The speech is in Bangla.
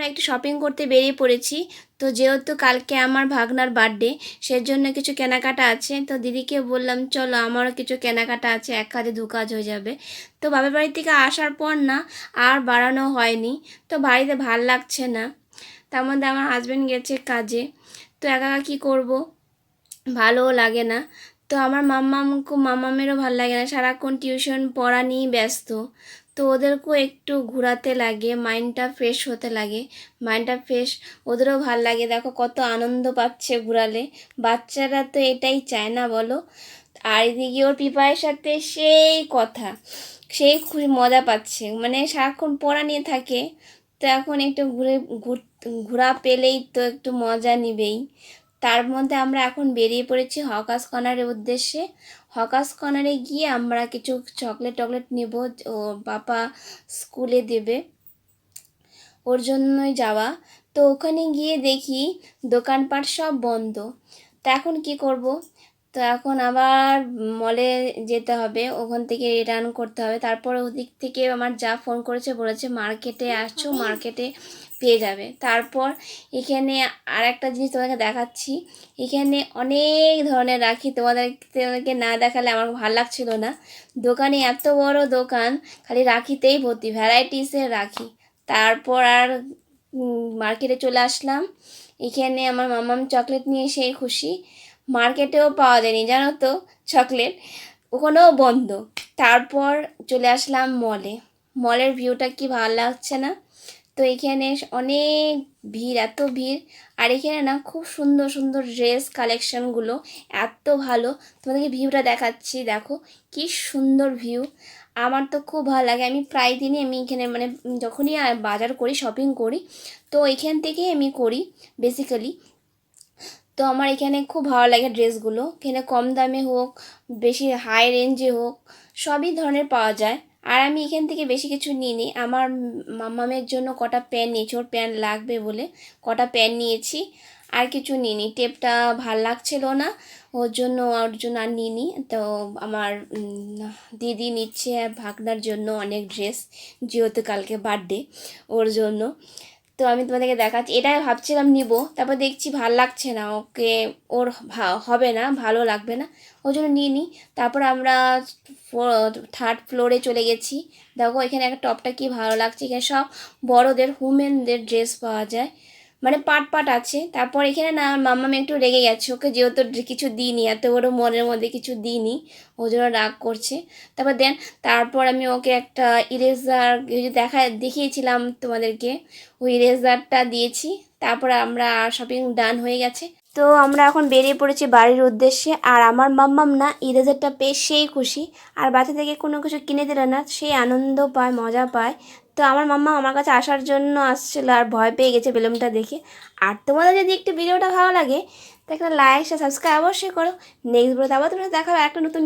আমরা একটু শপিং করতে বেরিয়ে পড়েছি। তো যেহেতু কালকে আমার ভাগনার বার্থডে, সেজন্য কিছু কেনাকাটা আছে। তো দিদিকে বললাম চলো আমারও কিছু কেনাকাটা আছে, এক কাজে দু কাজ হয়ে যাবে। তো বাবার বাড়ি থেকে আসার পর না আর বাড়ানো হয়নি। তো বাড়িতে ভাল লাগছে না, তার মধ্যে আমার হাজব্যান্ড গেছে কাজে। তো একা একা কী করবো, ভালোও লাগে না। তো আমার মাম্মামেরও ভালো লাগে না, সারাক্ষণ টিউশন পড়া নিয়েই ব্যস্ত। তো ওদেরকেও একটু ঘোরাতে লাগে, মাইন্ডটা ফ্রেশ হতে লাগে, মাইন্ডটা ফ্রেশ ওদেরও ভাল লাগে। দেখো কত আনন্দ পাচ্ছে ঘোরালে, বাচ্চারা তো এটাই চায় না বলো। আর এদিকে ওর পিপায়ের সাথে সেই কথা, সেই খুবই মজা পাচ্ছে, মানে সারাক্ষণ পড়া নিয়ে থাকে। তো এখন একটু ঘোরা পেলেই তো একটু মজা নিবেই। তার মধ্যে আমরা এখন বেরিয়ে পড়েছি হকার্স কর্নারের উদ্দেশ্যে। হকার্স কর্নারে গিয়ে আমরা কিছু চকলেট নেব, ও পাপা স্কুলে দেবে, ওর জন্যই যাওয়া। তো ওখানে গিয়ে দেখি দোকানপাট সব বন্ধ। তা এখন কি করব, তো এখন আবার মলে যেতে হবে, ওখান থেকে রিটার্ন করতে হবে। তারপর ওদিক থেকে আমার যা ফোন করেছে, বলেছে মার্কেটে আসছো, মার্কেটে পেয়ে যাবে। তারপর এখানে আর একটা জিনিস তোমাদেরকে দেখাচ্ছি, এখানে অনেক ধরনের রাখি, তোমাদেরকে না দেখালে আমার ভালো লাগছিল না। দোকানে এত বড় দোকান, খালি রাখিতেই ভর্তি, ভ্যারাইটিসের রাখি। তারপর আর মার্কেটে চলে আসলাম। এখানে আমার মামাম চকলেট নিয়ে সেই খুশি। মার্কেটেও পাওয়া যায়নি জানো তো চকলেট, ওখানেও বন্ধ। তারপর চলে আসলাম মলে। মলের ভিউটা কি ভালো লাগছে না? তো এখানে অনেক ভিড়, এত ভিড়। আর এখানে না খুব সুন্দর সুন্দর ড্রেস কালেকশনগুলো এত ভালো। তোমাদেরকে ভিউটা দেখাচ্ছি, দেখো কি সুন্দর ভিউ। আমার তো খুব ভালো লাগে, আমি প্রায় দিনই আমি এখানে মানে যখনই বাজার করি, শপিং করি, তো এখান থেকেই আমি করি বেসিক্যালি। তো আমার এখানে খুব ভালো লাগে ড্রেসগুলো, এখানে কম দামে হোক, বেশি হাই রেঞ্জে হোক, সবই ধরনের পাওয়া যায়। আর আমি এখান থেকে বেশি কিছু নিইনি, আমার মাম্মামের জন্য কটা প্যান্ট নিয়েছি, ওর প্যান্ট লাগবে বলে কটা প্যান্ট নিয়েছি, আর কিছু নিইনি। টেপটা ভাল লাগছিল না, ওর জন্য আর নিইনি। তো আমার দিদি নিচ্ছে ভাগনার জন্য অনেক ড্রেস, যেহেতু কালকে বার্থডে ওর জন্য। তো আমি তোমাদেরকে দেখাচ্ছি, এটাই ভাবছিলাম নিব, তারপর দেখছি ভাল লাগছে না ওকে, ওর হবে না, ভালো লাগবে না, ওই জন্য নিয়ে নিই। তারপর আমরা থার্ড ফ্লোরে চলে গেছি। দেখো এখানে একটা টপটা কি ভালো লাগছে, এখানে সব বড়োদের উমেনদের ড্রেস পাওয়া যায়, মানে পাট পাট আছে। তারপর এখানে না আমার মাম্মামি একটু রেগে গেছে, ওকে যেহেতু কিছু দিইনি, এত বড় মনের মধ্যে কিছু দিইনি, ওই জন্য রাগ করছে। তারপর আমি ওকে একটা ইরেজার দেখিয়েছিলাম তোমাদেরকে, ওই ইরেজারটা দিয়েছি। তারপর আমরা শপিং ডান হয়ে গেছে। তো আমরা এখন বেরিয়ে পড়েছি বাড়ির উদ্দেশ্যে। আর আমার মাম্মাম না ইরেজারটা পেয়ে সেই খুশি, আর বাচ্চা থেকে কোনো কিছু কিনে দিলে না সেই আনন্দ পায়, মজা পায়। তো আমার মাম্মা আমার কাছে আসার জন্য আসছিল, আর ভয় পেয়ে গেছে বেলুনটা দেখে। আর তোমাদের যদি একটু ভিডিওটা ভালো লাগে, তো একটা লাইক সাবস্ক্রাইব অবশ্যই করো। নেক্সট ভিডিওতে আবার তোমরা দেখা হবে একটা নতুন